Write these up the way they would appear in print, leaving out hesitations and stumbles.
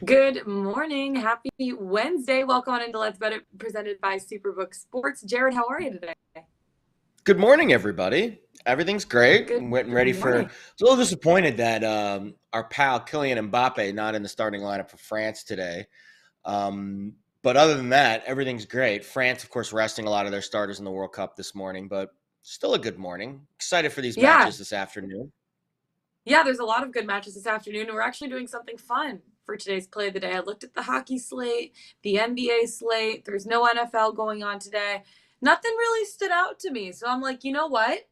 Good morning. Happy Wednesday. Welcome on into Let's Bet It, presented by Superbook Sports. Jared, how are you today? Good morning, everybody. Everything's great. Good Ready for. I was a little disappointed that our pal Kylian Mbappe not in the starting lineup for France today. But other than that, everything's great. France, of course, resting a lot of their starters in the World Cup this morning, but still a good morning. Excited for these matches this afternoon. Yeah, there's a lot of good matches this afternoon, and we're actually doing something fun for today's play of the day. I looked at the hockey slate, the NBA slate. There's no NFL going on today. Nothing really stood out to me. So I'm like, you know what?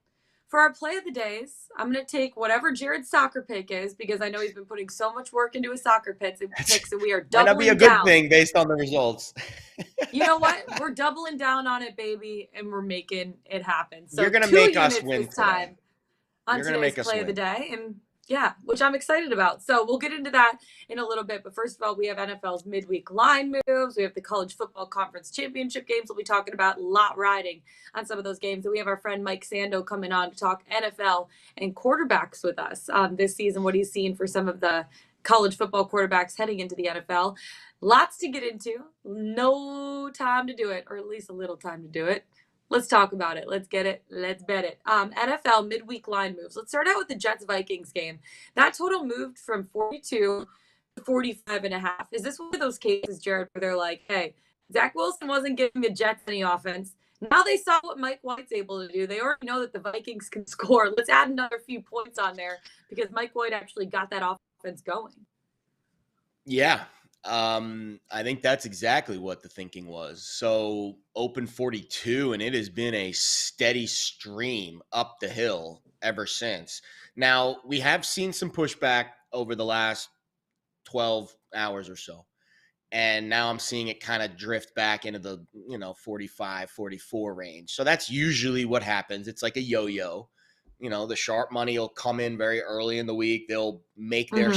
For our play of the days, I'm going to take whatever Jared's soccer pick is, because I know he's been putting so much work into his soccer picks, and we are doubling down. Might not be a good thing based on the results. You know what? We're doubling down on it, baby, and we're making it happen. So you're going to make us win this time on today's play of the day, and yeah, which I'm excited about. So we'll get into that in a little bit. But first of all, we have NFL's midweek line moves. We have the College Football Conference Championship Games. We'll be talking about a lot riding on some of those games. And we have our friend Mike Sando coming on to talk NFL and quarterbacks with us this season, what he's seen for some of the college football quarterbacks heading into the NFL. Lots to get into. No time to do it, or at least a little time to do it. Let's talk about it. Let's get it. Let's bet it. NFL midweek line moves. Let's start out with the Jets-Vikings game. That total moved from 42 to 45.5. Is this one of those cases, Jared, where they're like, hey, Zach Wilson wasn't giving the Jets any offense. Now they saw what Mike White's able to do. They already know that the Vikings can score. Let's add another few points on there, because Mike White actually got that offense going. Yeah. I think that's exactly what the thinking was. So open 42, and it has been a steady stream up the hill ever since. Now, we have seen some pushback over the last 12 hours or so. And now I'm seeing it kind of drift back into the, 45, 44 range. So that's usually what happens. It's like a yo-yo. The sharp money will come in very early in the week. They'll make their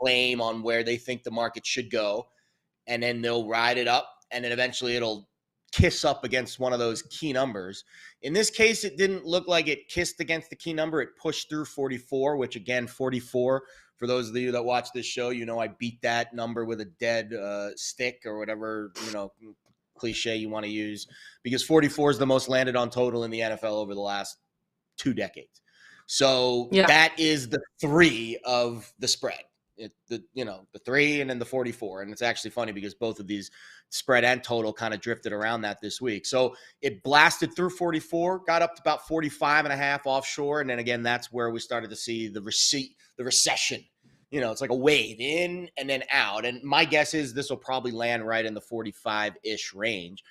claim on where they think the market should go, and then they'll ride it up, and then eventually it'll kiss up against one of those key numbers. In this case, it didn't look like it kissed against the key number. It pushed through 44, which again, 44, for those of you that watch this show, I beat that number with a dead stick or whatever, cliche you want to use, because 44 is the most landed on total in the NFL over the last 2 decades. So that is the 3 of the spread. The 3 and then the 44. And it's actually funny because both of these spread and total kind of drifted around that this week. So it blasted through 44, got up to about 45.5 offshore. And then again, that's where we started to see the recession. It's like a wave in and then out. And my guess is this will probably land right in the 45-ish range.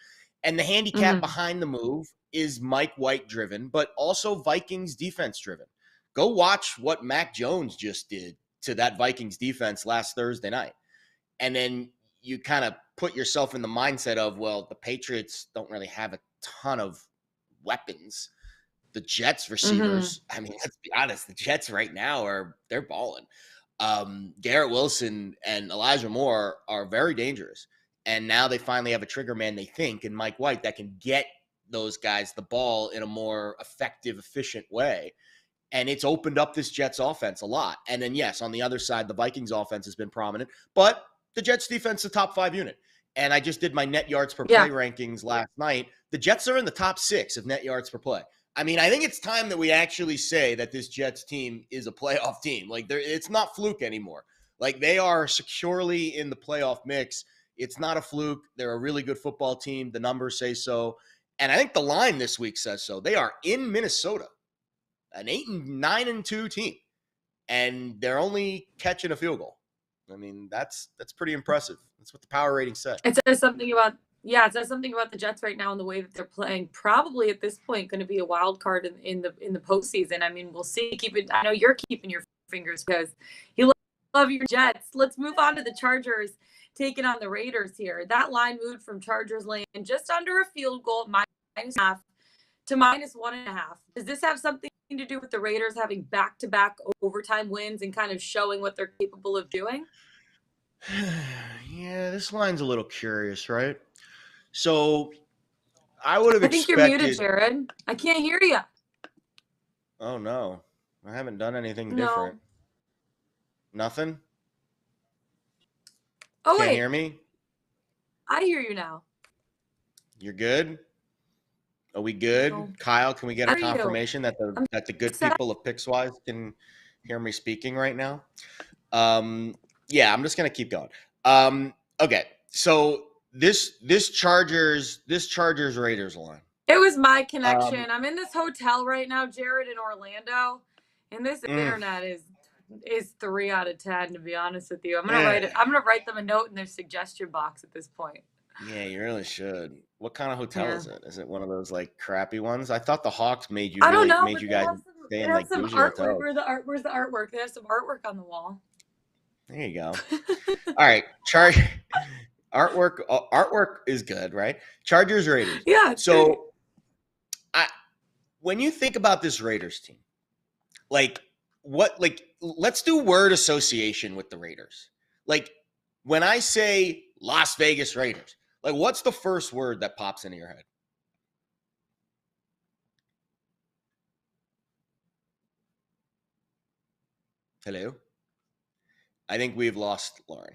And the handicap behind the move is Mike White driven, but also Vikings defense driven. Go watch what Mac Jones just did to that Vikings defense last Thursday night. And then you kind of put yourself in the mindset of, well, the Patriots don't really have a ton of weapons. The Jets receivers, I mean, let's be honest, the Jets right now they're balling. Garrett Wilson and Elijah Moore are very dangerous. And now they finally have a trigger man, they think, in Mike White that can get those guys the ball in a more effective, efficient way. And it's opened up this Jets offense a lot. And then, yes, on the other side, the Vikings offense has been prominent, but the Jets defense is a top 5 unit. And I just did my net yards per play rankings last night. The Jets are in the top 6 of net yards per play. I mean, I think it's time that we actually say that this Jets team is a playoff team. Like, it's not fluke anymore. Like, they are securely in the playoff mix. It's not a fluke. They're a really good football team. The numbers say so. And I think the line this week says so. They are in Minnesota, an 8-9-2 team, and they're only catching a field goal. I mean, that's pretty impressive. That's what the power rating said. It says something about the Jets right now and the way that they're playing. Probably at this point going to be a wild card in the postseason. I mean, we'll see. I know you're keeping your fingers because you love your Jets. Let's move on to the Chargers taking on the Raiders here. That line moved from Chargers land just under a field goal, -half to -1.5. Does this have something to do with the Raiders having back-to-back overtime wins and kind of showing what they're capable of doing? Yeah, this line's a little curious, right? So I would have expected. I think you're muted, Jared. I can't hear you. Oh no, I haven't done anything different. Nothing. Oh, Can't wait. hear me? I hear you now. You're good? Are we good? No. Kyle, can we get a confirmation that the good people of Pickswise can hear me speaking right now? Yeah, I'm just gonna keep going. Okay, so this Chargers Raiders line. It was my connection. I'm in this hotel right now, Jared, in Orlando, and this internet is 3 out of 10. To be honest with you, I'm gonna write them a note in their suggestion box at this point. Yeah, you really should. What kind of hotel is it? Is it one of those like crappy ones? I thought the Hawks made you. I don't know. Made you guys stay in like bougie hotels. Where's the artwork? They have some artwork on the wall. There you go. All right, artwork is good, right? Chargers Raiders. Yeah. So, when you think about this Raiders team, let's do word association with the Raiders. Like, when I say Las Vegas Raiders, like, what's the first word that pops into your head? Hello? I think we've lost Lauren.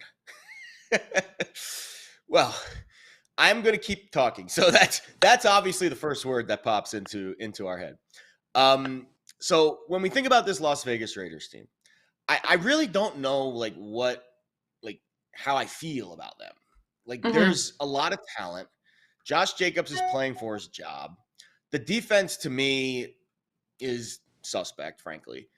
Well, I'm going to keep talking. So that's obviously the first word that pops into our head. So when we think about this Las Vegas Raiders team, I really don't know how I feel about them. Like, there's a lot of talent. Josh Jacobs is playing for his job. The defense to me is suspect, frankly.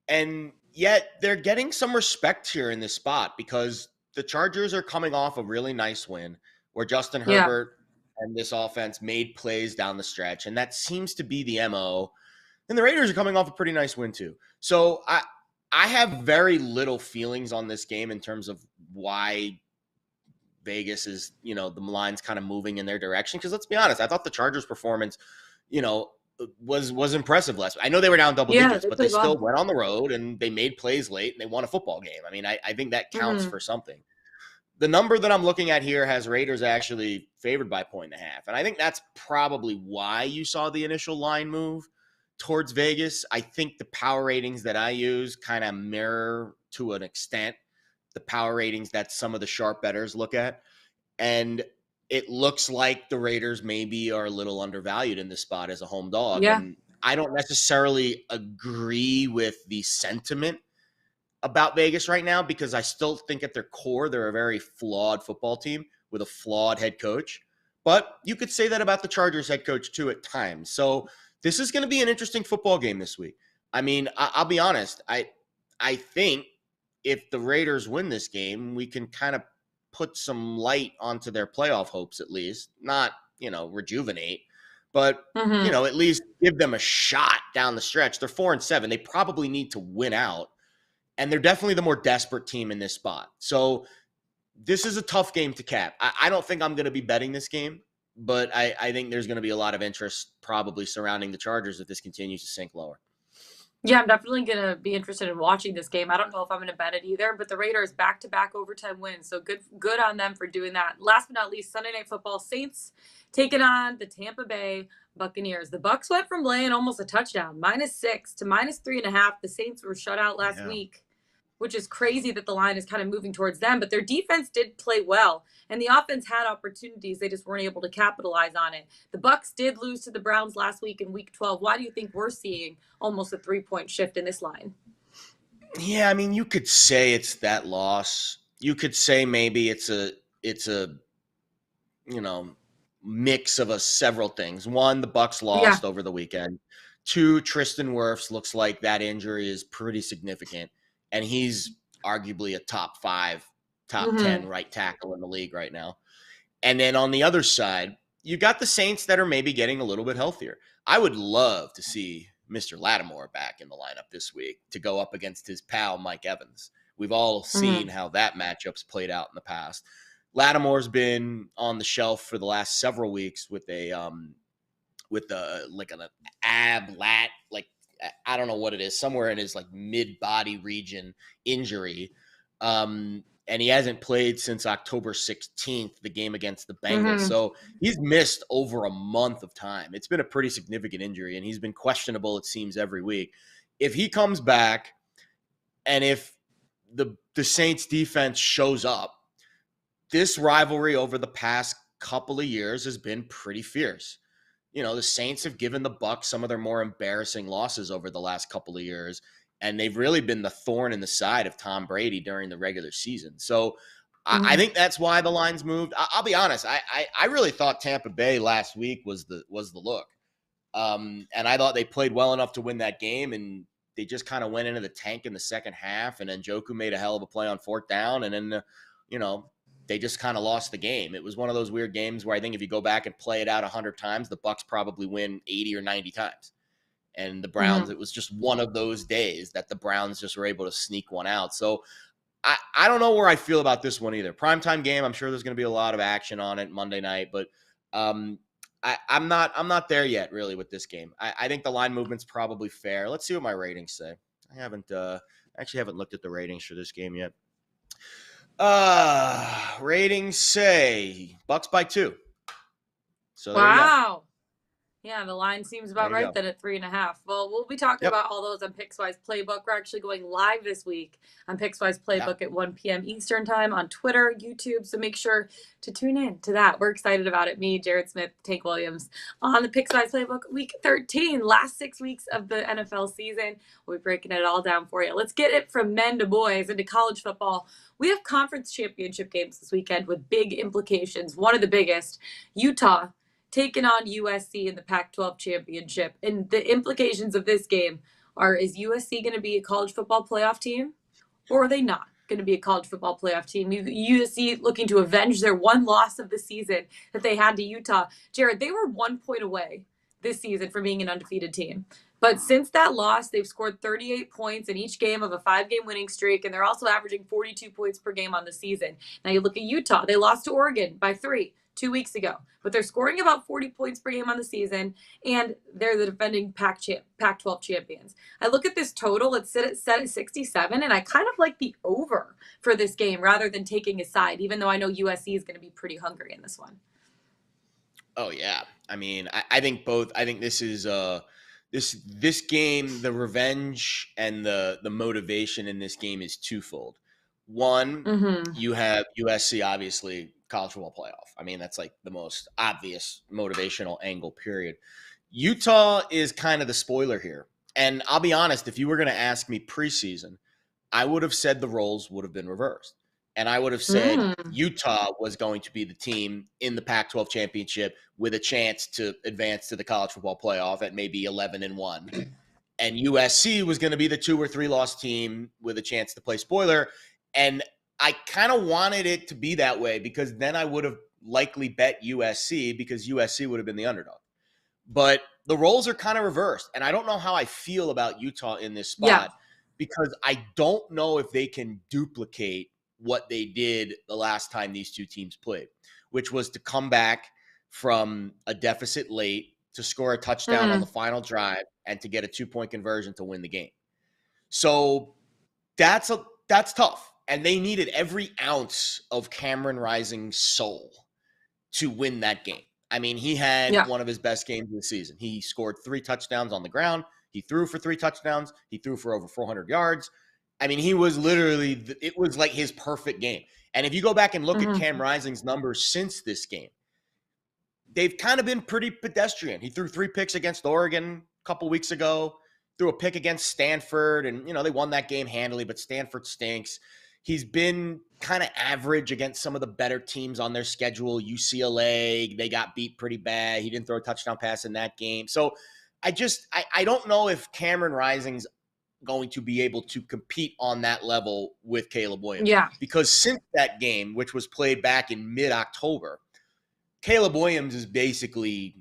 And yet they're getting some respect here in this spot because the Chargers are coming off a really nice win where Justin Herbert and this offense made plays down the stretch. And that seems to be the MO. And the Raiders are coming off a pretty nice win too. So I have very little feelings on this game in terms of why Vegas is, the line's kind of moving in their direction. Because let's be honest, I thought the Chargers' performance, was impressive last week. I know they were down double digits, but they still went on the road and they made plays late and they won a football game. I mean, I think that counts for something. The number that I'm looking at here has Raiders actually favored by 1.5. And I think that's probably why you saw the initial line move towards Vegas. I think the power ratings that I use kind of mirror to an extent the power ratings that some of the sharp bettors look at. And it looks like the Raiders maybe are a little undervalued in this spot as a home dog. Yeah. And I don't necessarily agree with the sentiment about Vegas right now because I still think at their core, they're a very flawed football team with a flawed head coach. But you could say that about the Chargers head coach too at times. So this is going to be an interesting football game this week. I mean, I'll be honest. I think if the Raiders win this game, we can kind of put some light onto their playoff hopes, at least not, rejuvenate, but, at least give them a shot down the stretch. They're 4-7. They probably need to win out. And they're definitely the more desperate team in this spot. So this is a tough game to cap. I don't think I'm going to be betting this game, but I think there's going to be a lot of interest probably surrounding the Chargers if this continues to sink lower. Yeah, I'm definitely going to be interested in watching this game. I don't know if I'm going to bet it either, but the Raiders back-to-back overtime wins. So good on them for doing that. Last but not least, Sunday Night Football, Saints taking on the Tampa Bay Buccaneers. The Bucs went from laying almost a touchdown, -6 to -3.5. The Saints were shut out last week, which is crazy that the line is kind of moving towards them. But their defense did play well, and the offense had opportunities. They just weren't able to capitalize on it. The Bucs did lose to the Browns last week in Week 12. Why do you think we're seeing almost a 3-point shift in this line? Yeah, I mean, you could say it's that loss. You could say maybe it's a you know, mix of several things. One, the Bucks Yeah. lost over the weekend. Two, Tristan Wirfs looks like that injury is pretty significant, and he's arguably a top 5, top 10 Mm-hmm. right tackle in the league right now. And then on the other side, you got the Saints that are maybe getting a little bit healthier. I would love to see Mr. Lattimore back in the lineup this week to go up against his pal Mike Evans. We've all Mm-hmm. seen how that matchup's played out in the past. Lattimore's been on the shelf for the last several weeks with like an ab lat, like I don't know what it is, somewhere in his like mid body region injury. And he hasn't played since October 16th, the game against the Bengals. Mm-hmm. So he's missed over a month of time. It's been a pretty significant injury, and he's been questionable, it seems, every week. If he comes back, and if the Saints defense shows up, this rivalry over the past couple of years has been pretty fierce. The Saints have given the Bucks some of their more embarrassing losses over the last couple of years, and they've really been the thorn in the side of Tom Brady during the regular season. So I Mm-hmm. think that's why the lines moved. I'll be honest, I really thought Tampa Bay last week was the look, and I thought they played well enough to win that game, and they just kind of went into the tank in the second half, and then Njoku made a hell of a play on fourth down, and then you know they just kind of lost the game. It was one of those weird games where I think if you go back and play it out 100 times, the Bucks probably win 80 or 90 times. And the Browns, Mm-hmm. it was just one of those days that the Browns just were able to sneak one out. So I don't know where I feel about this one either. Primetime game, I'm sure there's going to be a lot of action on it Monday night, but um, I'm not there yet really with this game. I think the line movement's probably fair. Let's see what my ratings say. I actually haven't looked at the ratings for this game yet. Ratings say Bucks by 2. So there you go. Wow. Yeah, the line seems There about you right go. then at 3.5. Well, we'll be talking Yep. about all those on Pickswise Playbook. We're actually going live this week on Pickswise Yeah. Playbook at 1 p.m. Eastern Time on Twitter, YouTube. So make sure to tune in to that. We're excited about it. Me, Jared Smith, Tank Williams on the Pickswise Playbook, week 13, last 6 weeks of the NFL season. We'll be breaking it all down for you. Let's get it from men to boys into college football. We have conference championship games this weekend with big implications. One of the biggest, Utah taking on USC in the Pac-12 championship. And the implications of this game are, is USC going to be a college football playoff team, or are they not going to be a college football playoff team? USC looking to avenge their one loss of the season that they had to Utah. Jared, they were 1 point away this season from being an undefeated team. But since that loss, they've scored 38 points in each game of a 5-game winning streak, and they're also averaging 42 points per game on the season. Now you look at Utah. They lost to Oregon by 3 2 weeks ago, but they're scoring about 40 points per game on the season, and they're the defending Pac-12 champions. I look at this total, it's set at 67, and I kind of like the over for this game rather than taking a side, even though I know USC is going to be pretty hungry in this one. Oh yeah. I mean, I think both. I think this is this game, the revenge and the motivation in this game is twofold. One, Mm-hmm. you have USC, obviously college football playoff. I mean, that's like the most obvious motivational angle. Period. Utah is kind of the spoiler here, and I'll be honest. If you were going to ask me preseason, I would have said the roles would have been reversed. And I would have said Mm. Utah was going to be the team in the Pac 12 championship with a chance to advance to the college football playoff at maybe 11-1. And USC was going to be the 2 or 3 loss team with a chance to play spoiler. And I kind of wanted it to be that way because then I would have likely bet USC because USC would have been the underdog. But the roles are kind of reversed. And I don't know how I feel about Utah in this Yeah. spot because I don't know if they can duplicate what they did the last time these two teams played, which was to come back from a deficit late to score a touchdown on the Mm. final drive and to get a 2-point conversion to win the game. So that's tough. And they needed every ounce of Cameron Rising's soul to win that game. I mean, he had Yeah. one of his best games of the season. He scored 3 touchdowns on the ground. He threw for 3 touchdowns. He threw for over 400 yards. I mean, he was literally, it was like his perfect game. And if you go back and look at Mm-hmm. Cam Rising's numbers since this game, they've kind of been pretty pedestrian. He threw 3 picks against Oregon a couple weeks ago. threw a pick against Stanford, and, they won that game handily, but Stanford stinks. He's been kind of average against some of the better teams on their schedule. UCLA, they got beat pretty bad. He didn't throw a touchdown pass in that game. So I don't know if Cameron Rising's going to be able to compete on that level with Caleb Williams. Yeah. Because since that game, which was played back in mid-October, Caleb Williams has basically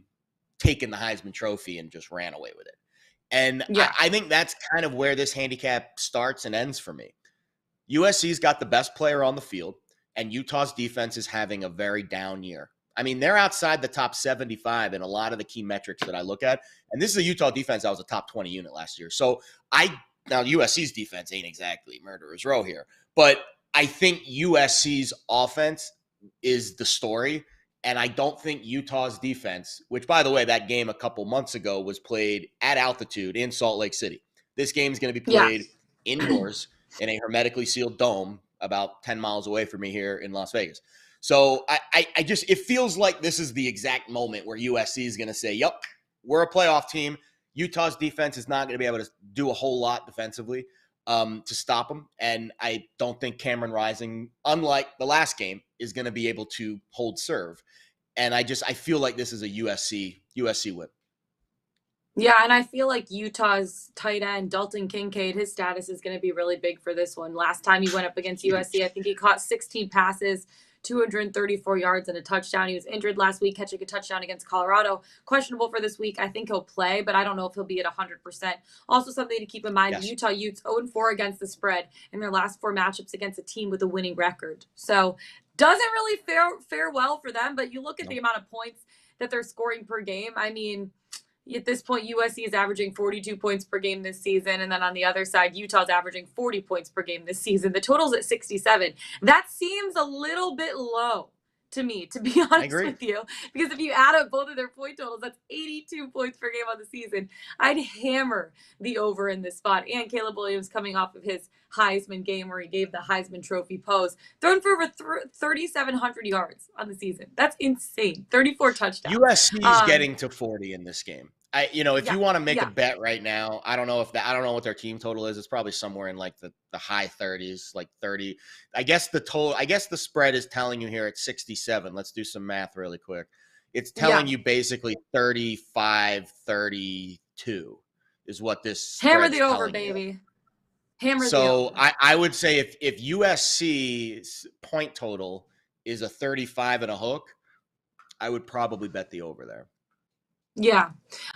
taken the Heisman Trophy and just ran away with it. And I think that's kind of where this handicap starts and ends for me. USC's got the best player on the field, and Utah's defense is having a very down year. I mean, they're outside the top 75 in a lot of the key metrics that I look at. And this is a Utah defense that was a top 20 unit last year. So now USC's defense ain't exactly murderer's row here, but I think USC's offense is the story. And I don't think Utah's defense, which, by the way, that game a couple months ago was played at altitude in Salt Lake City. This game is going to be played indoors in a hermetically sealed dome about 10 miles away from me here in Las Vegas. So it feels like this is the exact moment where USC is going to say, yep, we're a playoff team. Utah's defense is not going to be able to do a whole lot defensively to stop them. And I don't think Cameron Rising, unlike the last game, is going to be able to hold serve. And I feel like this is a USC win. Yeah, and I feel like Utah's tight end, Dalton Kincaid, his status is going to be really big for this one. Last time he went up against USC, I think he caught 16 passes, 234 yards, and a touchdown. He was injured last week, catching a touchdown against Colorado. Questionable for this week. I think he'll play, but I don't know if he'll be at 100%. Also, something to keep in mind, the Utah Utes 0-4 against the spread in their last 4 matchups against a team with a winning record. So doesn't really fare well for them, but you look at the amount of points that they're scoring per game. I mean, at this point, USC is averaging 42 points per game this season. And then on the other side, Utah's averaging 40 points per game this season. The total's at 67. That seems a little bit low to me, to be honest with you. Because if you add up both of their point totals, that's 82 points per game on the season. I'd hammer the over in this spot. And Caleb Williams coming off of his Heisman game where he gave the Heisman Trophy pose, thrown for over 3,700 yards on the season. That's insane. 34 touchdowns. USC is getting to 40 in this game. If you want to make a bet right now, I don't know what their team total is. It's probably somewhere in like the high 30s, like 30. I guess the spread is telling you here at 67. Let's do some math really quick. It's telling you basically 35-32 is what this hammer the over, baby. Hammer the over. I would say if USC's point total is a 35 and a hook, I would probably bet the over there. Yeah.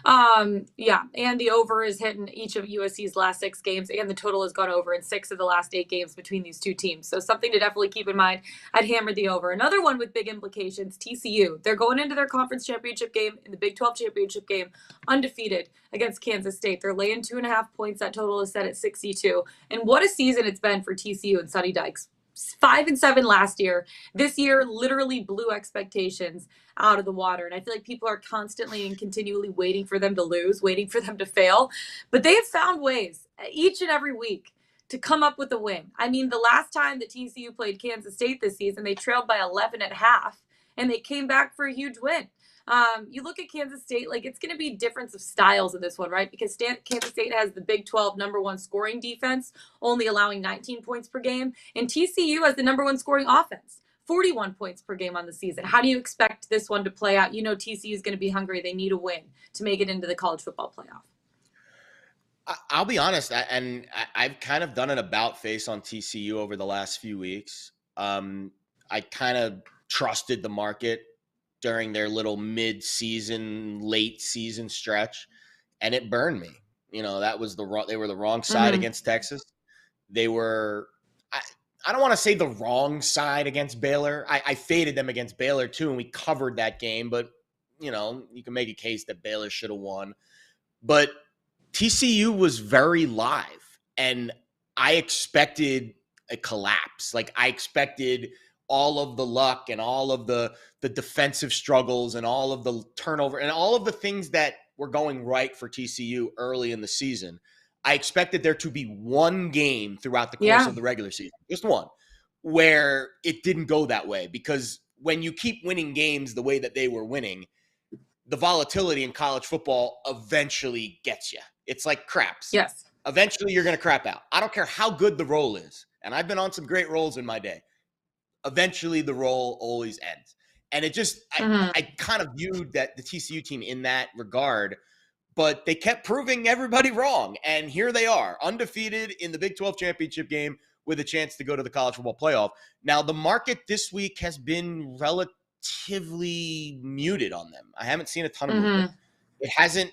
And the over is hitting each of USC's last 6 games, and the total has gone over in 6 of the last 8 games between these two teams. So something to definitely keep in mind. I'd hammer the over. Another one with big implications, TCU. They're going into their conference championship game in the Big 12 championship game undefeated against Kansas State. They're laying 2.5 points. That total is set at 62. And what a season it's been for TCU and Sonny Dykes. 5-7 last year. This year literally blew expectations out of the water. And I feel like people are constantly and continually waiting for them to lose, waiting for them to fail. But they have found ways each and every week to come up with a win. I mean, the last time that TCU played Kansas State this season, they trailed by 11 at half, and they came back for a huge win. You look at Kansas State, like it's going to be a difference of styles in this one, right? Because Kansas State has the Big 12 number 1 scoring defense, only allowing 19 points per game. And TCU has the number 1 scoring offense, 41 points per game on the season. How do you expect this one to play out? You know, TCU is going to be hungry. They need a win to make it into the college football playoff. I'll be honest, I've kind of done an about face on TCU over the last few weeks. I kind of trusted the market during their little mid-season, late-season stretch, and it burned me. That was they were the wrong side against Texas. They were, I don't want to say the wrong side against Baylor. I faded them against Baylor too, and we covered that game, but you can make a case that Baylor should have won. But TCU was very live, and I expected a collapse. Like I expected all of the luck and all of the defensive struggles and all of the turnover and all of the things that were going right for TCU early in the season. I expected there to be one game throughout the course of the regular season, just one, where it didn't go that way. Because when you keep winning games the way that they were winning, the volatility in college football eventually gets you. It's like craps. Yes. Eventually, you're going to crap out. I don't care how good the roll is. And I've been on some great rolls in my day. Eventually, the roll always ends. And it just, I kind of viewed that the TCU team in that regard, but they kept proving everybody wrong. And here they are, undefeated in the Big 12 championship game with a chance to go to the college football playoff. Now, the market this week has been relatively muted on them. I haven't seen a ton of movement. It hasn't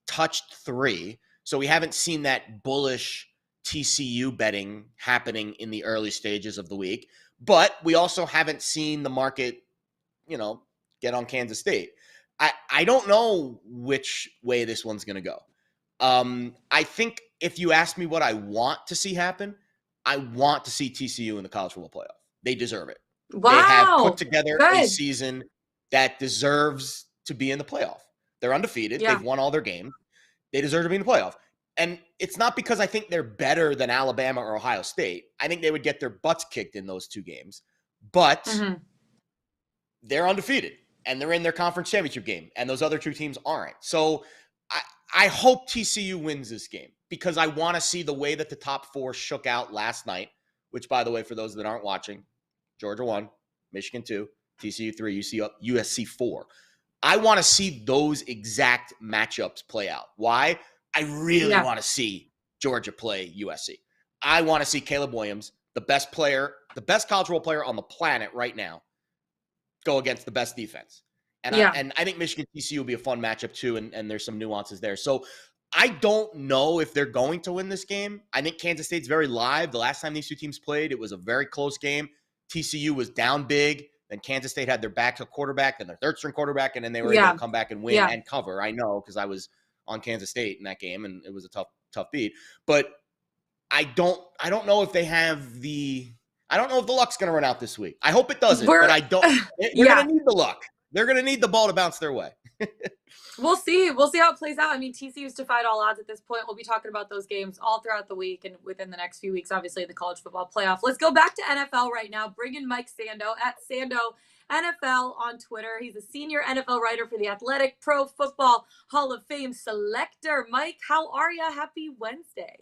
touched 3. So we haven't seen that bullish TCU betting happening in the early stages of the week. But we also haven't seen the market, get on Kansas State. I don't know which way this one's going to go. I think if you ask me what I want to see happen, I want to see TCU in the college football playoff. They deserve it. Wow. They have put together a season that deserves to be in the playoff. They're undefeated. Yeah. They've won all their games. They deserve to be in the playoff. And it's not because I think they're better than Alabama or Ohio State. I think they would get their butts kicked in those 2 games. But they're undefeated, and they're in their conference championship game, and those other 2 teams aren't. So I hope TCU wins this game because I want to see the way that the top 4 shook out last night, which, by the way, for those that aren't watching, Georgia 1, Michigan 2, TCU 3, USC 4. I want to see those exact matchups play out. Why? I really want to see Georgia play USC. I want to see Caleb Williams, the best player, the best college football player on the planet right now, go against the best defense. And I think Michigan TCU will be a fun matchup too, and there's some nuances there. So I don't know if they're going to win this game. I think Kansas State's very live. The last time these 2 teams played, it was a very close game. TCU was down big. Then Kansas State had their backup quarterback, then their third-string quarterback, and then they were able to come back and win and cover. I know because I was on Kansas State in that game, and it was a tough beat. But I don't know if they have the – I don't know if the luck's going to run out this week. I hope it doesn't, but I don't – they're going to need the luck. They're going to need the ball to bounce their way. We'll see. We'll see how it plays out. I mean, TCU's defied all odds at this point. We'll be talking about those games all throughout the week and within the next few weeks, obviously, the college football playoff. Let's go back to NFL right now. Bring in Mike Sando at Sando NFL on Twitter. He's a senior NFL writer for The Athletic, Pro Football Hall of Fame selector. Mike, how are you? Happy Wednesday.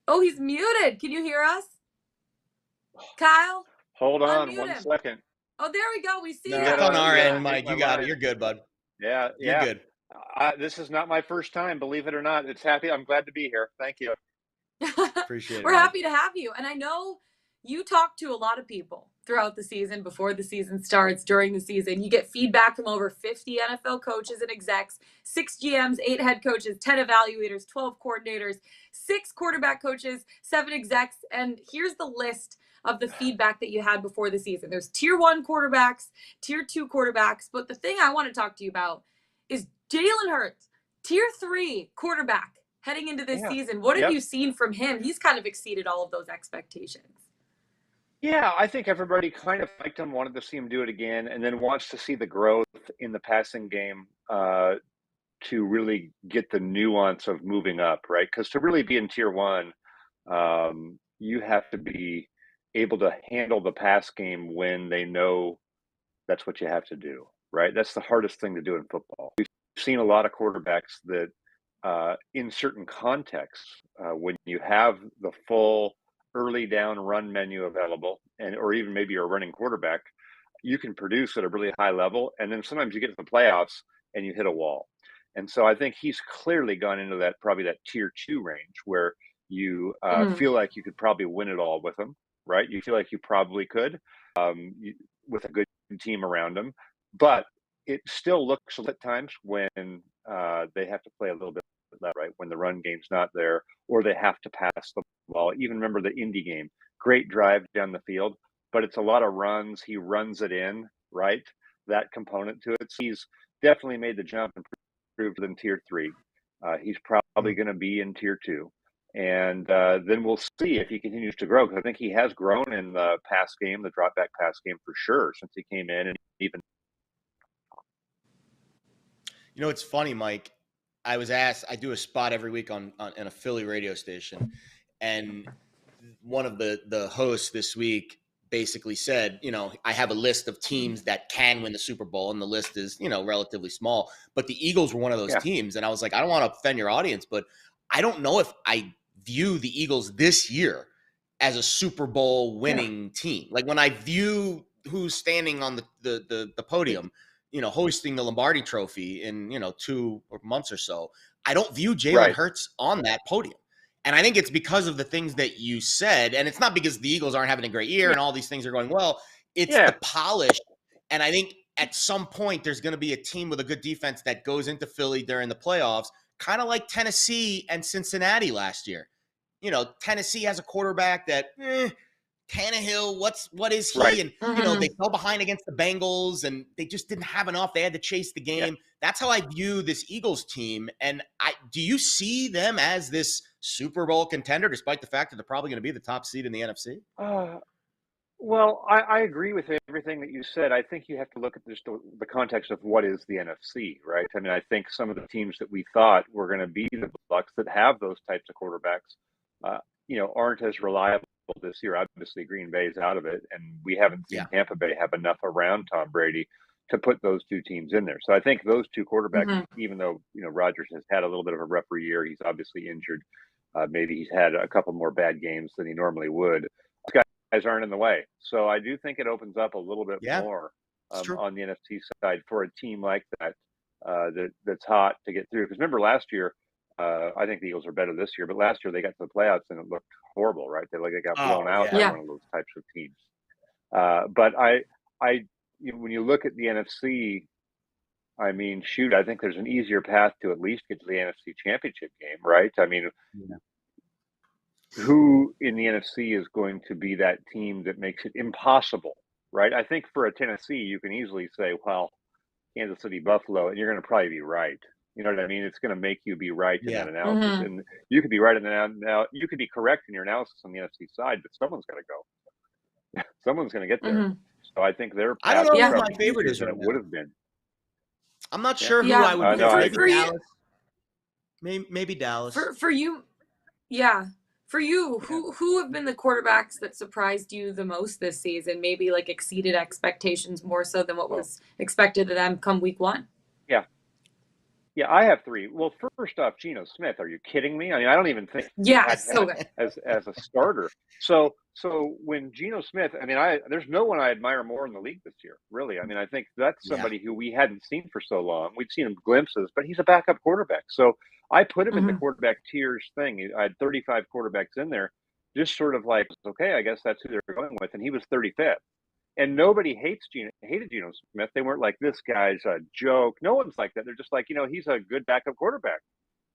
Oh, he's muted. Can you hear us? Kyle? Hold on one second. Oh, there we go. We see you. It's on our end, Mike. You got it. You're good, bud. Yeah. You're good. This is not my first time, believe it or not. I'm glad to be here. Thank you. Appreciate it. We're happy to have you. And I know you talk to a lot of people throughout the season, before the season starts, during the season. You get feedback from over 50 NFL coaches and execs, 6 GMs, 8 head coaches, 10 evaluators, 12 coordinators, 6 quarterback coaches, 7 execs. And here's the list of the feedback that you had before the season. There's tier 1 quarterbacks, tier 2 quarterbacks. But the thing I want to talk to you about is Jalen Hurts, tier 3 quarterback heading into this season. What have you seen from him? He's kind of exceeded all of those expectations. Yeah, I think everybody kind of liked him, wanted to see him do it again, and then wants to see the growth in the passing game to really get the nuance of moving up, right? Because to really be in tier 1, you have to be able to handle the pass game when they know that's what you have to do, right? That's the hardest thing to do in football. We've seen a lot of quarterbacks that in certain contexts, when you have the full early down run menu available, or even maybe you're a running quarterback, you can produce at a really high level. And then sometimes you get to the playoffs and you hit a wall. And so I think he's clearly gone into probably that tier 2 range where you feel like you could probably win it all with him, right? You feel like you probably could with a good team around him. But it still looks at times when they have to play a little bit left, right? When the run game's not there, or they have to pass the ball. Even remember the Indy game, great drive down the field, but it's a lot of runs. He runs it in, right? That component to it. So he's definitely made the jump and proved in tier 3. He's probably going to be in tier 2. And then we'll see if he continues to grow, because I think he has grown in the pass game, the drop back pass game for sure, since he came in. And even, it's funny, Mike. I was asked, I do a spot every week on a Philly radio station, and one of the hosts this week basically said, I have a list of teams that can win the Super Bowl, and the list is, relatively small. But the Eagles were one of those teams, and I was like, I don't want to offend your audience, but I don't know if I view the Eagles this year as a Super Bowl winning team. Like when I view who's standing on the podium, hosting the Lombardi Trophy in 2 months or so, I don't view Jalen Hurts on that podium. And I think it's because of the things that you said. And it's not because the Eagles aren't having a great year and all these things are going well. It's the polish. And I think at some point there's going to be a team with a good defense that goes into Philly during the playoffs, kind of like Tennessee and Cincinnati last year. Tennessee has a quarterback that Tannehill, what is he? Right. And, they fell behind against the Bengals and they just didn't have enough. They had to chase the game. Yeah. That's how I view this Eagles team. And do you see them as this Super Bowl contender, despite the fact that they're probably going to be the top seed in the NFC? Well, I agree with everything that you said. I think you have to look at just the context of what is the NFC, right? I mean, I think some of the teams that we thought were going to be the Bucs that have those types of quarterbacks, aren't as reliable this year. Obviously, Green Bay's out of it, and we haven't seen Tampa Bay have enough around Tom Brady to put those two teams in there. So I think those two quarterbacks, even though Rodgers has had a little bit of a rougher year, he's obviously injured. Maybe he's had a couple more bad games than he normally would. Guys aren't in the way, so I do think it opens up a little bit more on the NFC side for a team like that that's hot to get through. Because remember last year, I think the Eagles are better this year, but last year they got to the playoffs and it looked horrible, right? They got blown out by one of those types of teams. But when you look at the NFC, I mean, shoot, I think there's an easier path to at least get to the NFC Championship game, right? I mean, who in the NFC is going to be that team that makes it impossible, right? I think for a Tennessee, you can easily say, well, Kansas City, Buffalo, and you're going to probably be right. You know what I mean? It's going to make you be right in that analysis. And you could be right in that. Now, you could be correct in your analysis on the NFC side, but someone's going to go. Someone's going to get there. So I think their I don't know who my favorite is than it would have been. I'm not sure who I would pick. Maybe Dallas. Maybe Dallas. For you, for you, who have been the quarterbacks that surprised you the most this season? Maybe like exceeded expectations more so than what was expected of them come week one? Yeah, I have three. Well, first off, Geno Smith. Are you kidding me? I mean, I don't even think so as a starter. So when Geno Smith, I mean, there's no one I admire more in the league this year, really. I mean, I think that's somebody who we hadn't seen for so long. We'd seen him glimpses, but he's a backup quarterback. So I put him in the quarterback tiers thing. I had 35 quarterbacks in there, just sort of like, okay, I guess that's who they're going with, and he was 35th. And nobody hated Geno Smith. They weren't like, this guy's a joke. No one's like that. They're just like, he's a good backup quarterback.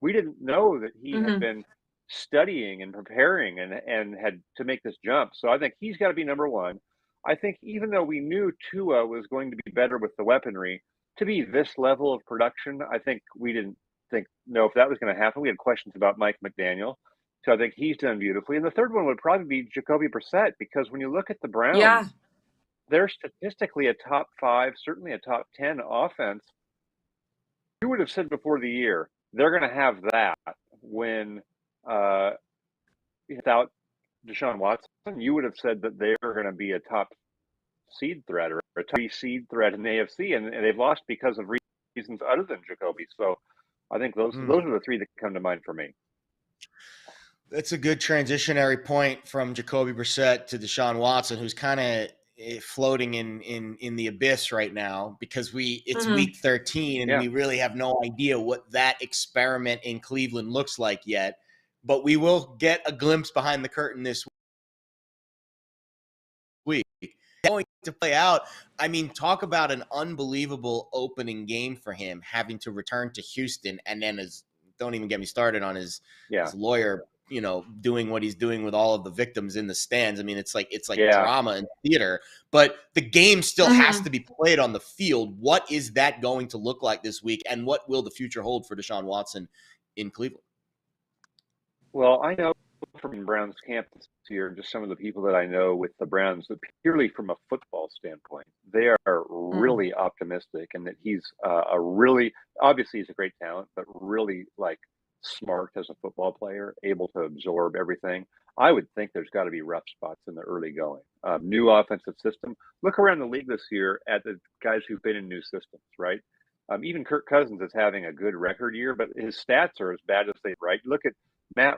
We didn't know that he had been studying and preparing and had to make this jump. So I think he's got to be number one. I think even though we knew Tua was going to be better with the weaponry, to be this level of production, I think we didn't know if that was going to happen. We had questions about Mike McDaniel. So I think he's done beautifully. And the third one would probably be Jacoby Brissett, because when you look at the Browns, they're statistically a top 5, certainly a top 10 offense. You would have said before the year, they're going to have that when without Deshaun Watson, you would have said that they're going to be a top seed threat or a top seed threat in the AFC, and they've lost because of reasons other than Jacoby. So I think those are the three that come to mind for me. That's a good transitionary point from Jacoby Brissett to Deshaun Watson, who's kind of floating in the abyss right now, because it's week 13 and we really have no idea what that experiment in Cleveland looks like yet, but we will get a glimpse behind the curtain this week. Going to play out. I mean, talk about an unbelievable opening game for him, having to return to Houston, and then don't even get me started on his lawyer, doing what he's doing with all of the victims in the stands. I mean, it's like drama and theater, but the game still has to be played on the field. What is that going to look like this week, and what will the future hold for Deshaun Watson in Cleveland? Well, I know from Browns camp this year, just some of the people that I know with the Browns, that purely from a football standpoint, they are really optimistic, and that he's obviously he's a great talent, but really like smart as a football player, able to absorb everything. I would think there's got to be rough spots in the early going. New offensive system. Look around the league this year at the guys who've been in new systems, right? Even Kirk Cousins is having a good record year, but his stats are as bad as they, right? Look at Matt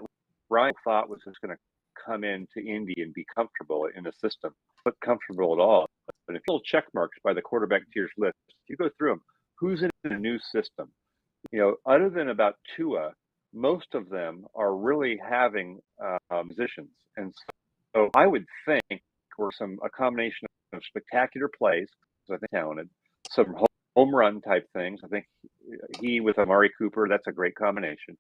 Ryan, thought was just going to come into Indy and be comfortable in the system. Not comfortable at all. But if you'll check marks by the quarterback tiers list, you go through them. Who's in a new system? Other than about Tua, most of them are really having positions. And so I would think we're a combination of spectacular plays, because I think talented, some home run type things. I think he with Amari Cooper, that's a great combination.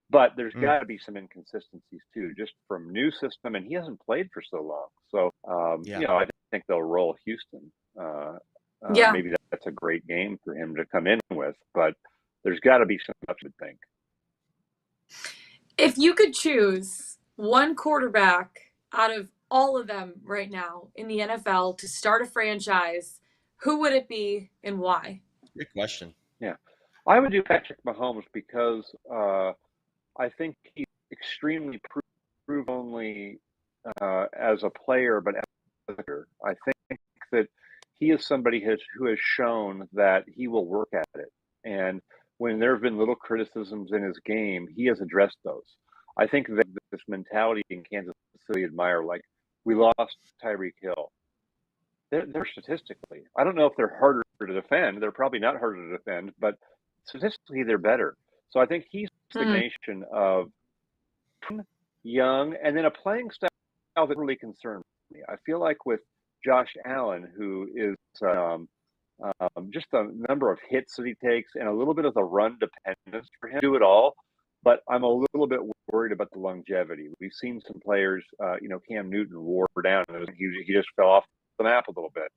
But there's got to be some inconsistencies too, just from new system, and he hasn't played for so long. So I think they'll roll Houston. Maybe that's a great game for him to come in with, but there's got to be some stuff to think. If you could choose one quarterback out of all of them right now in the NFL to start a franchise, who would it be and why? Good question. Yeah, I would do Patrick Mahomes because I think he's extremely proven only as a player, but as a player. I think that he is somebody who has shown that he will work at it. And when there have been little criticisms in his game, he has addressed those. I think that this mentality in Kansas City admire, like, we lost Tyreek Hill. They're statistically, I don't know if they're harder to defend. They're probably not harder to defend, but statistically they're better. So I think he's the combination of young and then a playing style that really concerns me. I feel like with Josh Allen, who is just the number of hits that he takes and a little bit of the run dependence for him to do it all. But I'm a little bit worried about the longevity. We've seen some players, Cam Newton wore down and he just fell off the map a little bit.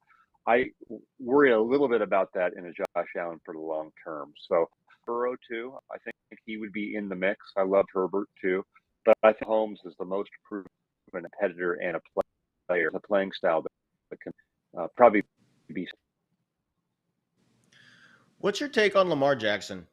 I worry a little bit about that in a Josh Allen for the long term. So Burrow too, I think he would be in the mix. I love Herbert too, but I think Holmes is the most proven competitor and a player, a playing style that can probably be. What's your take on Lamar Jackson?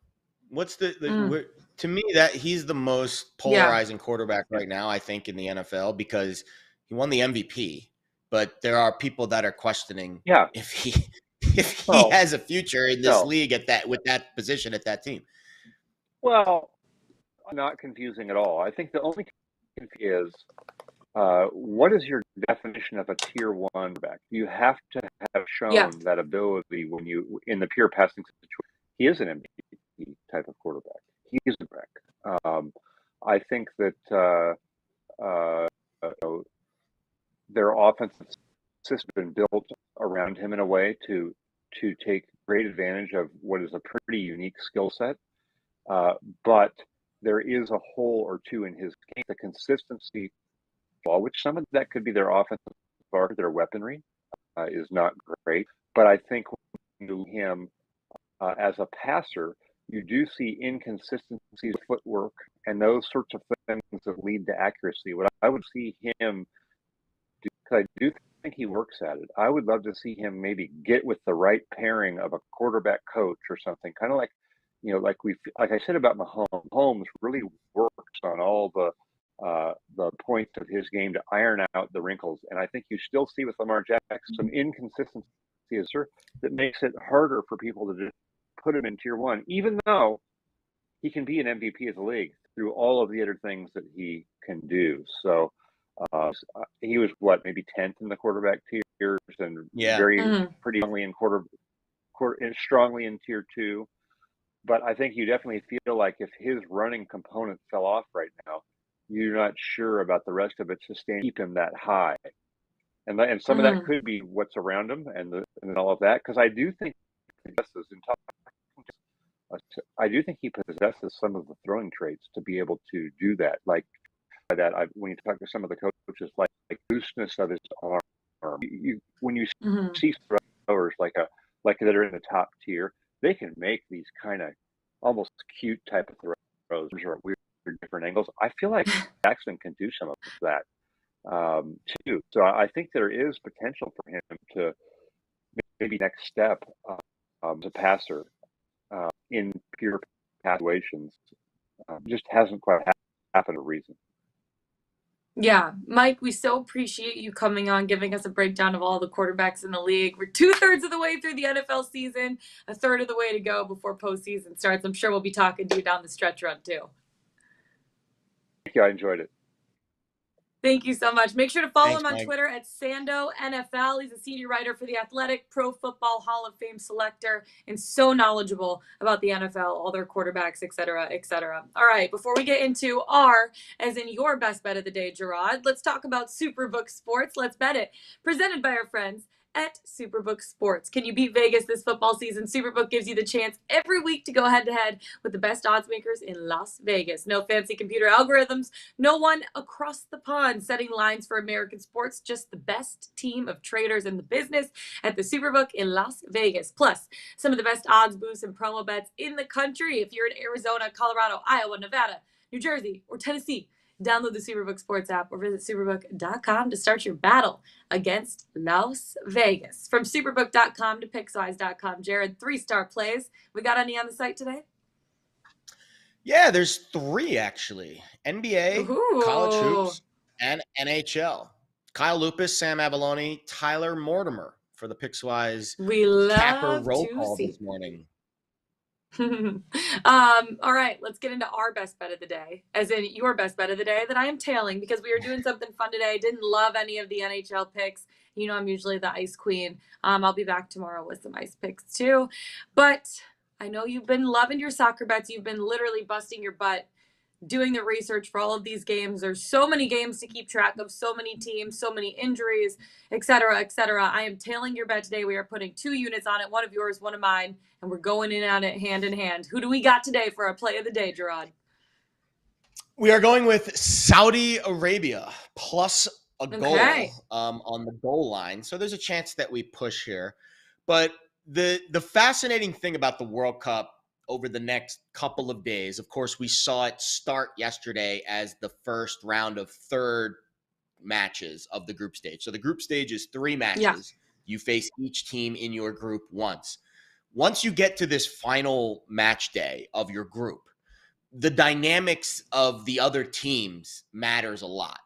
What's to me that he's the most polarizing quarterback right now, I think, in the NFL, because he won the MVP, but there are people that are questioning if he has a future in this league with that position at that team. Well, not confusing at all. I think the only confusion is what is your definition of a tier one back? You have to have shown that ability when you in the pure passing situation. He is an MVP type of quarterback. He is a back. I think that their offensive system has been built around him in a way to take great advantage of what is a pretty unique skill set. But there is a hole or two in his game. The consistency, which some of that could be their offensive bar, their weaponry is not great. But I think when you him as a passer, you do see inconsistencies, footwork, and those sorts of things that lead to accuracy. What I would see him do, because I do think he works at it. I would love to see him maybe get with the right pairing of a quarterback coach or something, kind of like, like I said about Mahomes. Mahomes really works on all the points of his game to iron out the wrinkles, and I think you still see with Lamar Jackson some inconsistencies that makes it harder for people to just put him in tier one, even though he can be an MVP of the league through all of the other things that he can do. So he was maybe 10th in the quarterback tiers, and pretty strongly in tier two. But I think you definitely feel like if his running component fell off right now, you're not sure about the rest of it keep him that high. And some of that could be what's around him and all of that, because I do think he possesses some of the throwing traits to be able to do that. Like that, when you talk to some of the coaches, like looseness of his arm. When you see throwers like that are in the top tier, they can make these kind of almost cute type of throws or weird different angles. I feel like Jackson can do some of that too. So I think there is potential for him to maybe next step as a passer in pure situations. Just hasn't quite happened a reason. Yeah, Mike, we so appreciate you coming on, giving us a breakdown of all the quarterbacks in the league. We're 2/3 of the way through the NFL season, a third of the way to go before postseason starts. I'm sure we'll be talking to you down the stretch run too. Thank you. I enjoyed it. Thank you so much. Make sure to follow him on Mike. Twitter at Sando NFL. He's a senior writer for The Athletic, Pro Football Hall of Fame selector, and so knowledgeable about the NFL, all their quarterbacks, et cetera, et cetera. All right, before we get into our, as in your best bet of the day, Gerard, let's talk about Superbook Sports. Let's bet it. Presented by our friends at Superbook Sports. Can you beat Vegas this football season? Superbook gives you the chance every week to go head-to-head with the best odds makers in Las Vegas. No fancy computer algorithms, no one across the pond setting lines for American sports, just the best team of traders in the business at the Superbook in Las Vegas. Plus, some of the best odds boosts and promo bets in the country. If you're in Arizona, Colorado, Iowa, Nevada, New Jersey, or Tennessee, download the Superbook Sports app or visit superbook.com to start your battle against Las Vegas. From superbook.com to pickswise.com, Jared, 3-star plays. We got any on the site today? Yeah, there's 3 actually. NBA, college hoops, and NHL. Kyle Lupus, Sam Abalone, Tyler Mortimer for the Pickswise Capper roll call this morning. All right, let's get into our best bet of the day, as in your best bet of the day that I am tailing because we are doing something fun today. Didn't love any of the NHL picks. You know, I'm usually the ice queen. I'll be back tomorrow with some ice picks too. But I know you've been loving your soccer bets. You've been literally busting your butt doing the research for all of these games. There's so many games to keep track of, so many teams, so many injuries, et cetera, et cetera. I am tailing your bet today. We are putting 2 units on it, one of yours, one of mine, and we're going in on it hand in hand. Who do we got today for our play of the day, Gerard? We are going with Saudi Arabia plus a goal on the goal line. So there's a chance that we push here. But the fascinating thing about the World Cup over the next couple of days, of course, we saw it start yesterday as the first round of 3rd matches of the group stage. So the group stage is 3 matches. Yeah. You face each team in your group once. Once you get to this final match day of your group, the dynamics of the other teams matters a lot.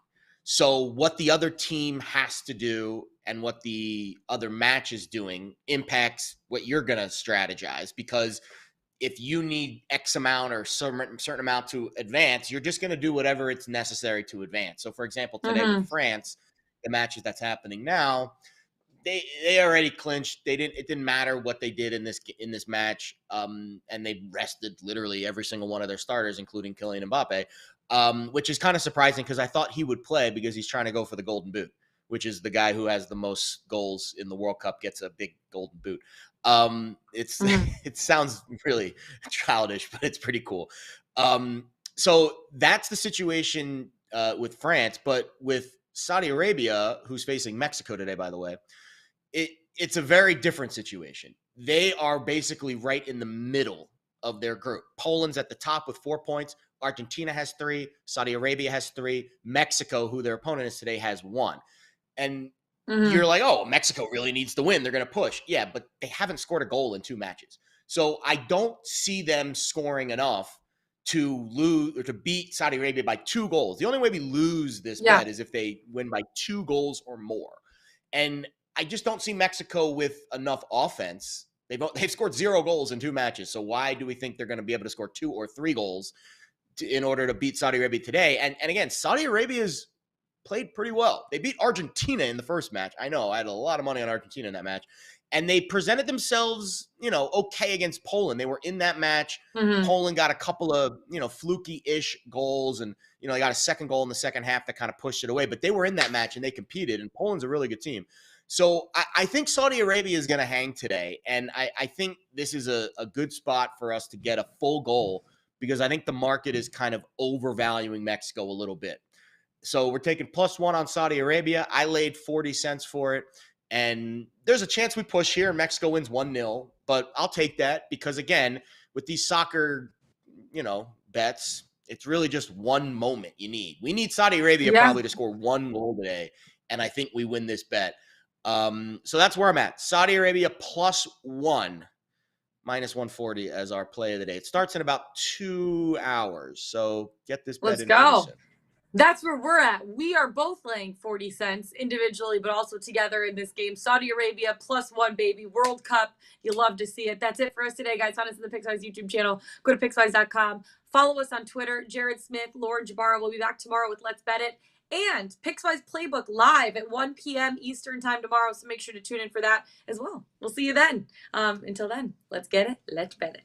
So what the other team has to do and what the other match is doing impacts what you're going to strategize, because if you need X amount or certain amount to advance, you're just going to do whatever it's necessary to advance. So, for example, today with France, the matches that's happening now, they already clinched. It didn't matter what they did in this match, and they rested literally every single one of their starters, including Kylian Mbappe, which is kind of surprising because I thought he would play because he's trying to go for the Golden Boot, which is the guy who has the most goals in the World Cup gets a big Golden Boot. It sounds really childish, but it's pretty cool. So that's the situation with France, but with Saudi Arabia, who's facing Mexico today, by the way, it's a very different situation. They are basically right in the middle of their group. Poland's at the top with 4 points. Argentina has 3. Saudi Arabia has 3. Mexico, who their opponent is today, has 1. And you're like, oh, Mexico really needs to win. They're going to push. Yeah, but they haven't scored a goal in 2 matches. So I don't see them scoring enough to lose or to beat Saudi Arabia by 2 goals. The only way we lose this bet is if they win by 2 goals or more. And I just don't see Mexico with enough offense. They've scored 0 goals in 2 matches. So why do we think they're going to be able to score 2 or 3 goals in order to beat Saudi Arabia today? And again, Saudi Arabia's played pretty well. They beat Argentina in the first match. I know I had a lot of money on Argentina in that match. And they presented themselves, okay against Poland. They were in that match. Poland got a couple of, fluky-ish goals. And, they got a second goal in the second half that kind of pushed it away. But they were in that match and they competed. And Poland's a really good team. So I think Saudi Arabia is going to hang today. And I think this is a good spot for us to get a full goal, because I think the market is kind of overvaluing Mexico a little bit. So we're taking +1 on Saudi Arabia. I laid 40 cents for it. And there's a chance we push here and Mexico wins 1-0. But I'll take that because, again, with these soccer, bets, it's really just one moment you need. We need Saudi Arabia probably to score 1 goal today. And I think we win this bet. So that's where I'm at. Saudi Arabia +1, -140 as our play of the day. It starts in about 2 hours. So get this bet in pretty soon. That's where we're at. We are both laying 40 cents individually, but also together in this game. Saudi Arabia +1, baby. World Cup. You love to see it. That's it for us today, guys. Find us on the Pickswise YouTube channel. Go to Pickswise.com. Follow us on Twitter. Jared Smith, Lauren Jabara. We'll be back tomorrow with Let's Bet It. And Pickswise Playbook live at 1 p.m. Eastern time tomorrow. So make sure to tune in for that as well. We'll see you then. Until then, let's get it. Let's bet it.